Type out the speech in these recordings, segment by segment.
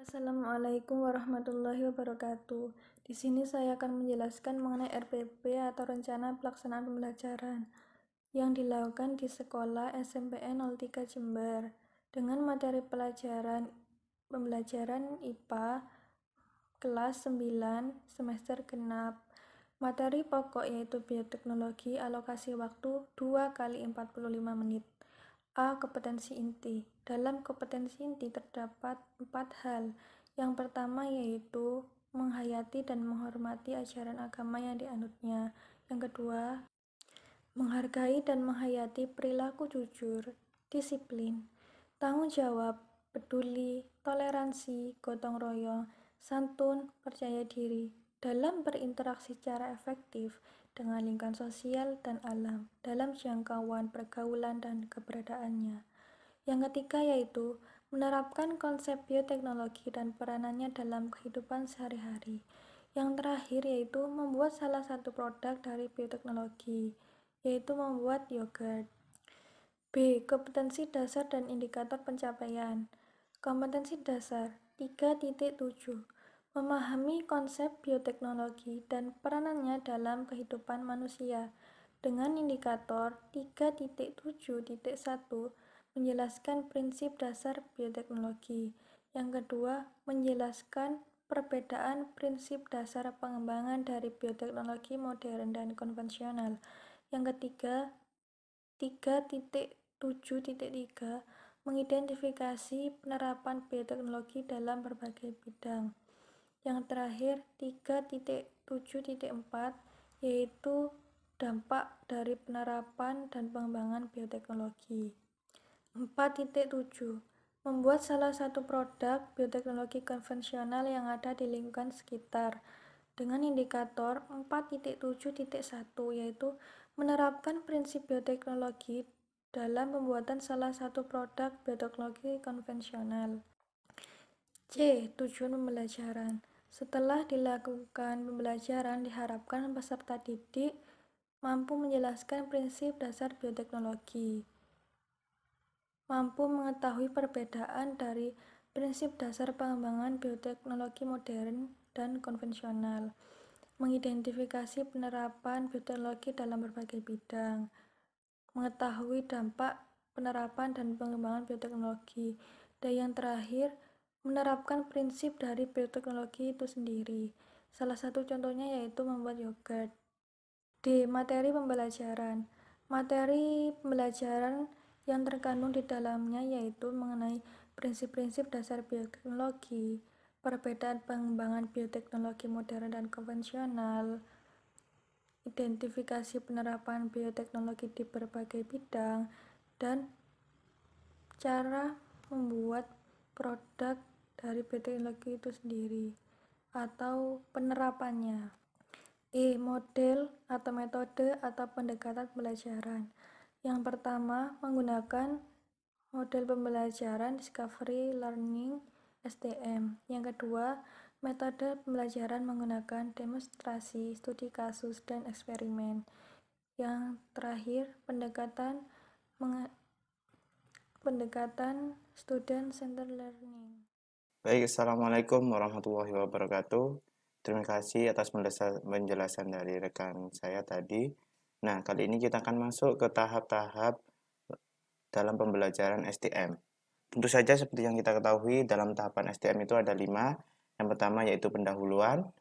Assalamualaikum warahmatullahi wabarakatuh. Di sini saya akan menjelaskan mengenai RPP atau Rencana Pelaksanaan Pembelajaran yang dilakukan di sekolah SMPN 03 Jember dengan materi pembelajaran IPA kelas 9 semester genap. Materi pokok yaitu bioteknologi, alokasi waktu 2 kali 45 menit. A. Kompetensi inti. Dalam kompetensi inti terdapat 4 hal. Yang pertama yaitu menghayati dan menghormati ajaran agama yang dianutnya. Yang kedua, menghargai dan menghayati perilaku jujur, disiplin, tanggung jawab, peduli, toleransi, gotong royong, santun, percaya diri, dalam berinteraksi secara efektif dengan lingkungan sosial dan alam, dalam jangkauan pergaulan dan keberadaannya. Yang ketiga yaitu menerapkan konsep bioteknologi dan peranannya dalam kehidupan sehari-hari. Yang terakhir yaitu membuat salah satu produk dari bioteknologi, yaitu membuat yogurt. B. Kompetensi dasar dan indikator pencapaian. Kompetensi dasar 3.7. Memahami konsep bioteknologi dan peranannya dalam kehidupan manusia dengan indikator 3.7.1 menjelaskan prinsip dasar bioteknologi. Yang kedua, menjelaskan perbedaan prinsip dasar pengembangan dari bioteknologi modern dan konvensional. Yang ketiga, 3.7.3 mengidentifikasi penerapan bioteknologi dalam berbagai bidang. Yang terakhir 3.7.4 yaitu dampak dari penerapan dan pengembangan bioteknologi. 4.7 membuat salah satu produk bioteknologi konvensional yang ada di lingkungan sekitar dengan indikator 4.7.1 yaitu menerapkan prinsip bioteknologi dalam pembuatan salah satu produk bioteknologi konvensional. C. Tujuan pembelajaran. Setelah dilakukan pembelajaran, diharapkan peserta didik mampu menjelaskan prinsip dasar bioteknologi, mampu mengetahui perbedaan dari prinsip dasar pengembangan bioteknologi modern dan konvensional, mengidentifikasi penerapan bioteknologi dalam berbagai bidang, mengetahui dampak penerapan dan pengembangan bioteknologi, dan yang terakhir, menerapkan prinsip dari bioteknologi itu sendiri. Salah satu contohnya yaitu membuat yogurt. D. Materi pembelajaran. Materi pembelajaran yang terkandung di dalamnya yaitu mengenai prinsip-prinsip dasar bioteknologi, perbedaan pengembangan bioteknologi modern dan konvensional, identifikasi penerapan bioteknologi di berbagai bidang, dan cara membuat produk dari bioteknologi itu sendiri atau penerapannya. E. Model atau metode atau pendekatan pembelajaran. Yang pertama, menggunakan model pembelajaran Discovery Learning STM. Yang kedua, metode pembelajaran menggunakan demonstrasi, studi kasus, dan eksperimen. Yang terakhir, pendekatan student-centered learning. Baik, Assalamualaikum warahmatullahi wabarakatuh. Terima kasih atas penjelasan dari rekan saya tadi. Nah, kali ini kita akan masuk ke tahap-tahap dalam pembelajaran STM. Tentu saja seperti yang kita ketahui, dalam tahapan STM itu ada 5. Yang pertama yaitu pendahuluan,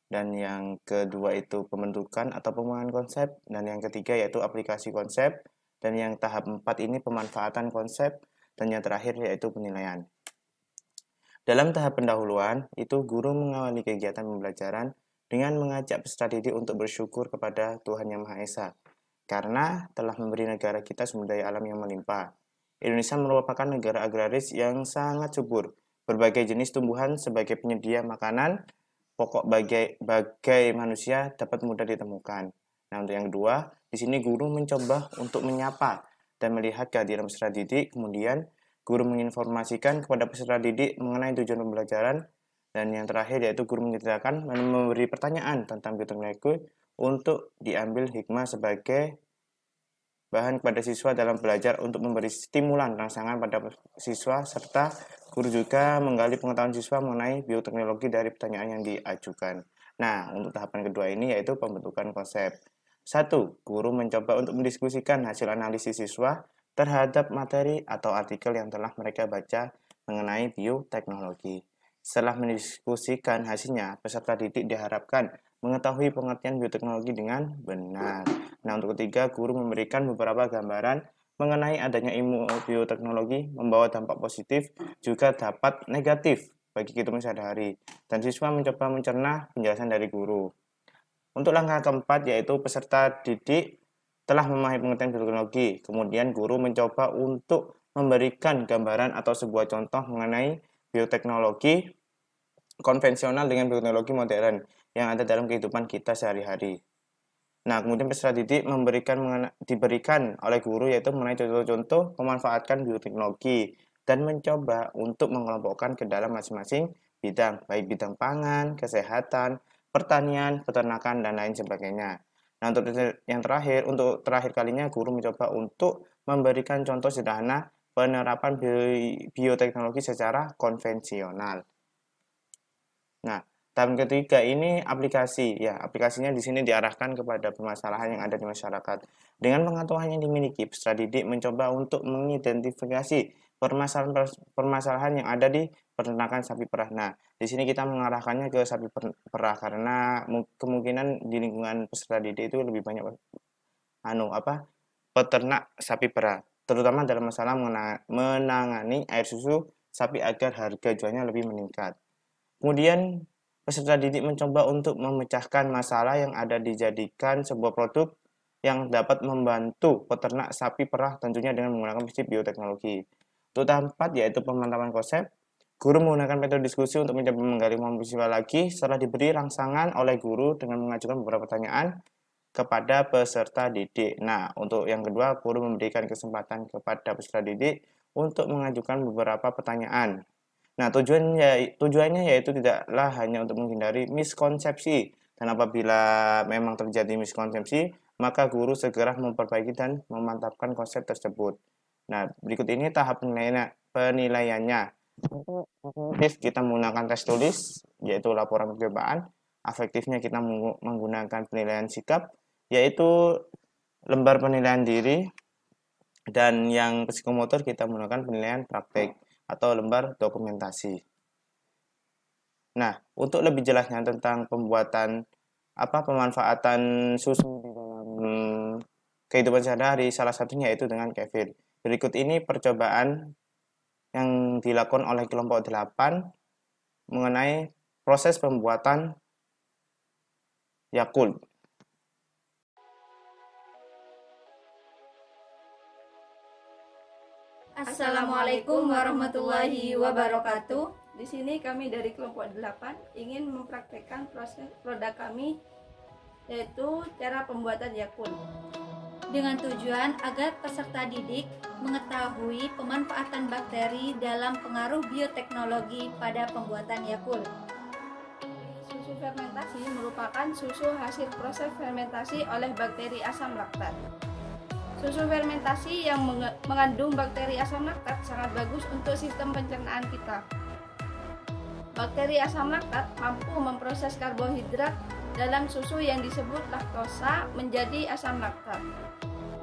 dan yang kedua itu pembentukan atau pengembangan konsep, dan yang ketiga yaitu aplikasi konsep, dan yang tahap 4 ini pemanfaatan konsep, dan yang terakhir yaitu penilaian. Dalam tahap pendahuluan, itu guru mengawali kegiatan pembelajaran dengan mengajak peserta didik untuk bersyukur kepada Tuhan Yang Maha Esa, karena telah memberi negara kita sumber daya alam yang melimpah. Indonesia merupakan negara agraris yang sangat subur, berbagai jenis tumbuhan sebagai penyedia makanan pokok bagai manusia dapat mudah ditemukan. Nah, untuk yang kedua, di sini guru mencoba untuk menyapa dan melihat kehadiran peserta didik, kemudian guru menginformasikan kepada peserta didik mengenai tujuan pembelajaran, dan yang terakhir yaitu guru menceritakan dan memberi pertanyaan tentang bioteknologi untuk diambil hikmah sebagai bahan kepada siswa dalam belajar untuk memberi stimulan rangsangan pada siswa, serta guru juga menggali pengetahuan siswa mengenai bioteknologi dari pertanyaan yang diajukan. Nah, untuk tahapan kedua ini yaitu pembentukan konsep. 1. Guru mencoba untuk mendiskusikan hasil analisis siswa terhadap materi atau artikel yang telah mereka baca mengenai bioteknologi. Setelah mendiskusikan hasilnya, peserta didik diharapkan mengetahui pengertian bioteknologi dengan benar. Nah, untuk ketiga, guru memberikan beberapa gambaran mengenai adanya ilmu bioteknologi membawa dampak positif juga dapat negatif bagi kehidupan sehari-hari, dan siswa mencoba mencerna penjelasan dari guru. Untuk langkah keempat, yaitu peserta didik telah memahami pengertian bioteknologi, kemudian guru mencoba untuk memberikan gambaran atau sebuah contoh mengenai bioteknologi konvensional dengan bioteknologi modern yang ada dalam kehidupan kita sehari-hari. Nah, kemudian peserta didik diberikan oleh guru yaitu mengenai contoh-contoh memanfaatkan bioteknologi dan mencoba untuk mengelompokkan ke dalam masing-masing bidang, baik bidang pangan, kesehatan, pertanian, peternakan, dan lain sebagainya. Nah, untuk terakhir kalinya guru mencoba untuk memberikan contoh sederhana penerapan bioteknologi secara konvensional. Nah, tahap ketiga ini aplikasi. Ya, aplikasinya di sini diarahkan kepada permasalahan yang ada di masyarakat. Dengan pengetahuan yang dimiliki, peserta didik mencoba untuk mengidentifikasi permasalahan yang ada di peternakan sapi perah. Nah, di sini kita mengarahkannya ke sapi perah karena kemungkinan di lingkungan peserta didik itu lebih banyak peternak sapi perah, terutama dalam masalah menangani air susu sapi agar harga jualnya lebih meningkat. Kemudian, peserta didik mencoba untuk memecahkan masalah yang ada dijadikan sebuah produk yang dapat membantu peternak sapi perah tentunya dengan menggunakan prinsip bioteknologi. Untuk tahap 4 yaitu pemantapan konsep, guru menggunakan metode diskusi untuk mencoba menggali pemahaman siswa lagi setelah diberi rangsangan oleh guru dengan mengajukan beberapa pertanyaan kepada peserta didik. Nah, untuk yang kedua, guru memberikan kesempatan kepada peserta didik untuk mengajukan beberapa pertanyaan. Nah, tujuannya yaitu tidaklah hanya untuk menghindari miskonsepsi, dan apabila memang terjadi miskonsepsi, maka guru segera memperbaiki dan memantapkan konsep tersebut. Nah, berikut ini tahap penilaiannya. Kita menggunakan tes tulis, yaitu laporan percobaan. Afektifnya kita menggunakan penilaian sikap, yaitu lembar penilaian diri. Dan yang psikomotor kita menggunakan penilaian praktek atau lembar dokumentasi. Nah, untuk lebih jelasnya tentang pemanfaatan susu di dalam kehidupan sehari-hari, salah satunya yaitu dengan kefir. Berikut ini percobaan yang dilakukan oleh kelompok 8 mengenai proses pembuatan Yakult. Assalamualaikum warahmatullahi wabarakatuh. Di sini kami dari kelompok 8 ingin mempraktekkan proses produk kami, yaitu cara pembuatan Yakult. Dengan tujuan agar peserta didik mengetahui pemanfaatan bakteri dalam pengaruh bioteknologi pada pembuatan Yakult. Susu fermentasi merupakan susu hasil proses fermentasi oleh bakteri asam laktat. Susu fermentasi yang mengandung bakteri asam laktat sangat bagus untuk sistem pencernaan kita. Bakteri asam laktat mampu memproses karbohidrat dalam susu yang disebut laktosa menjadi asam laktat.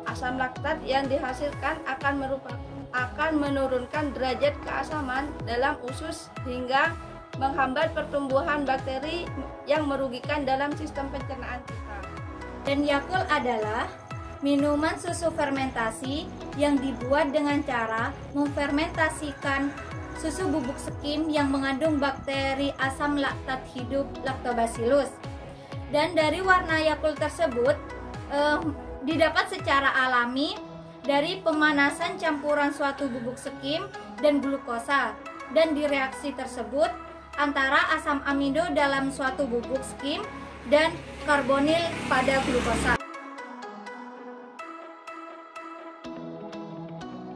Asam laktat yang dihasilkan akan menurunkan derajat keasaman dalam usus hingga menghambat pertumbuhan bakteri yang merugikan dalam sistem pencernaan kita. Dan Yakult adalah minuman susu fermentasi yang dibuat dengan cara memfermentasikan susu bubuk skim yang mengandung bakteri asam laktat hidup Lactobacillus. Dan dari warna Yakult tersebut didapat secara alami dari pemanasan campuran suatu bubuk skim dan glukosa. Dan di reaksi tersebut antara asam amino dalam suatu bubuk skim dan karbonil pada glukosa.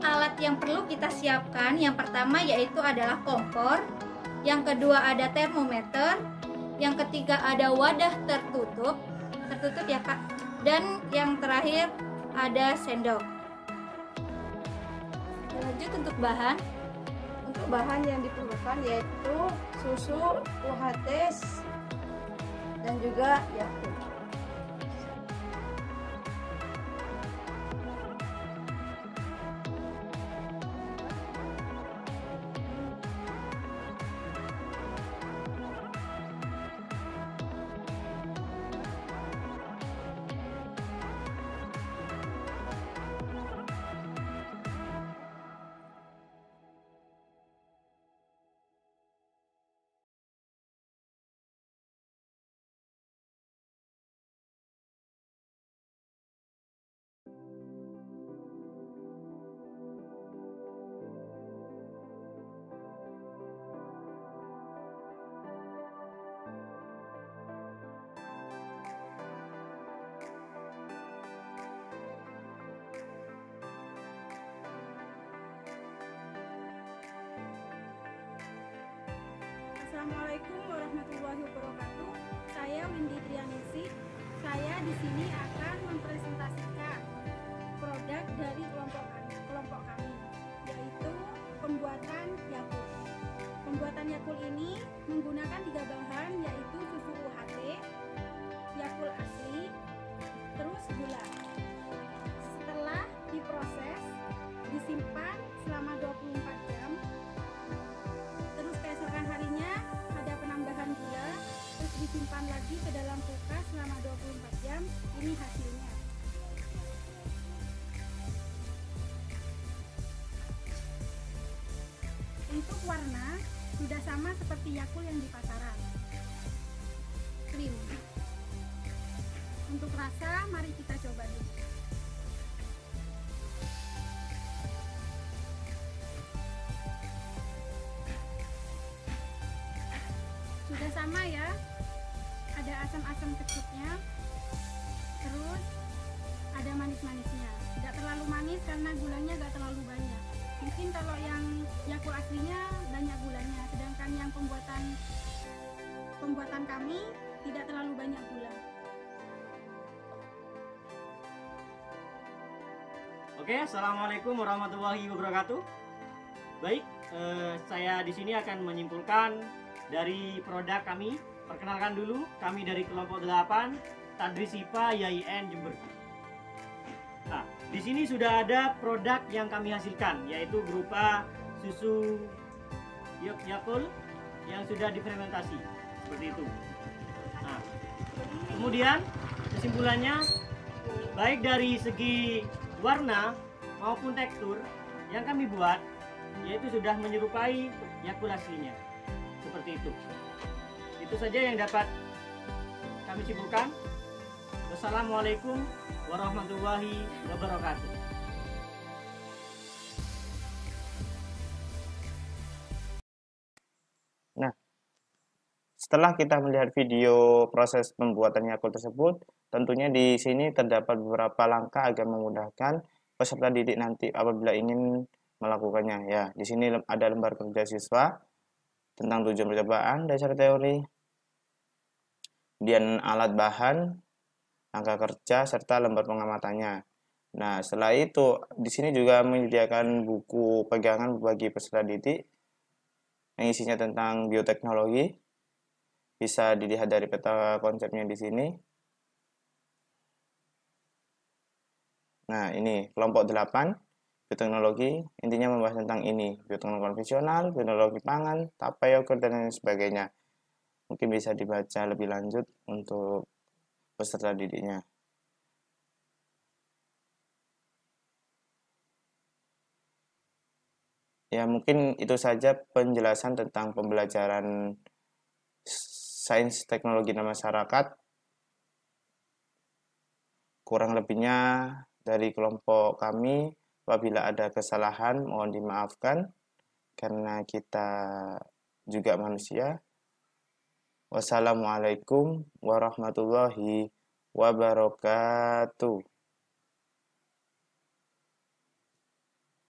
Alat yang perlu kita siapkan yang pertama yaitu adalah kompor, yang kedua ada termometer, yang ketiga ada wadah tertutup ya Kak, dan yang terakhir ada sendok. Lanjut untuk bahan. Untuk bahan yang diperlukan yaitu susu, UHT, dan juga Yakult. Assalamualaikum warahmatullahi wabarakatuh. Saya Windy Trianingsih. Saya di sini akan mempresentasikan produk dari kelompok kami, yaitu pembuatan Yakult. Pembuatan Yakult ini menggunakan 3 bahan, yaitu susu UHT, Yakult asli, terus gula. Setelah diproses, disimpan selama 24 jam. Terus keesokan harinya ada penambahan gula, terus disimpan lagi ke dalam kulkas selama 24 jam. Ini hasilnya. Untuk warna sudah sama seperti Yakult yang di pasaran, krim. Untuk rasa, mari kita coba dulu. Sudah sama ya, ada asam-asam kecutnya, terus ada manis-manisnya. Tidak terlalu manis karena gulanya gak terlalu banyak. Mungkin kalau yang Yakult aslinya banyak gulanya, sedangkan yang pembuatan kami tidak terlalu banyak gula. Oke, assalamualaikum warahmatullahi wabarakatuh. Baik, saya di sini akan menyimpulkan dari produk kami. Perkenalkan dulu, kami dari kelompok 8 Tadris IPA YIN Jember. Nah, di sini sudah ada produk yang kami hasilkan, yaitu berupa susu Yakult yang sudah difermentasi seperti itu. Nah, kemudian kesimpulannya, baik dari segi warna maupun tekstur yang kami buat, yaitu sudah menyerupai Yakult aslinya. Seperti itu. Itu saja yang dapat kami simpulkan. Wassalamualaikum warahmatullahi wabarakatuh. Nah, setelah kita melihat video proses pembuatan Yakult tersebut, tentunya di sini terdapat beberapa langkah agar memudahkan peserta didik nanti apabila ingin melakukannya. Ya, di sini ada lembar kerja siswa tentang tujuan percobaan, dasar teori, kemudian alat bahan, angka kerja, serta lembar pengamatannya. Nah, setelah itu, di sini juga menyediakan buku pegangan bagi peserta didik yang isinya tentang bioteknologi. Bisa dilihat dari peta konsepnya di sini. Nah, ini kelompok 8, bioteknologi, intinya membahas tentang ini, bioteknologi konvensional, bioteknologi pangan, tapai, yogurt, dan lain sebagainya. Mungkin bisa dibaca lebih lanjut untuk peserta didiknya. Ya, mungkin itu saja penjelasan tentang pembelajaran sains teknologi dan masyarakat. Kurang lebihnya dari kelompok kami, apabila ada kesalahan mohon dimaafkan karena kita juga manusia. Wassalamualaikum warahmatullahi wabarakatuh.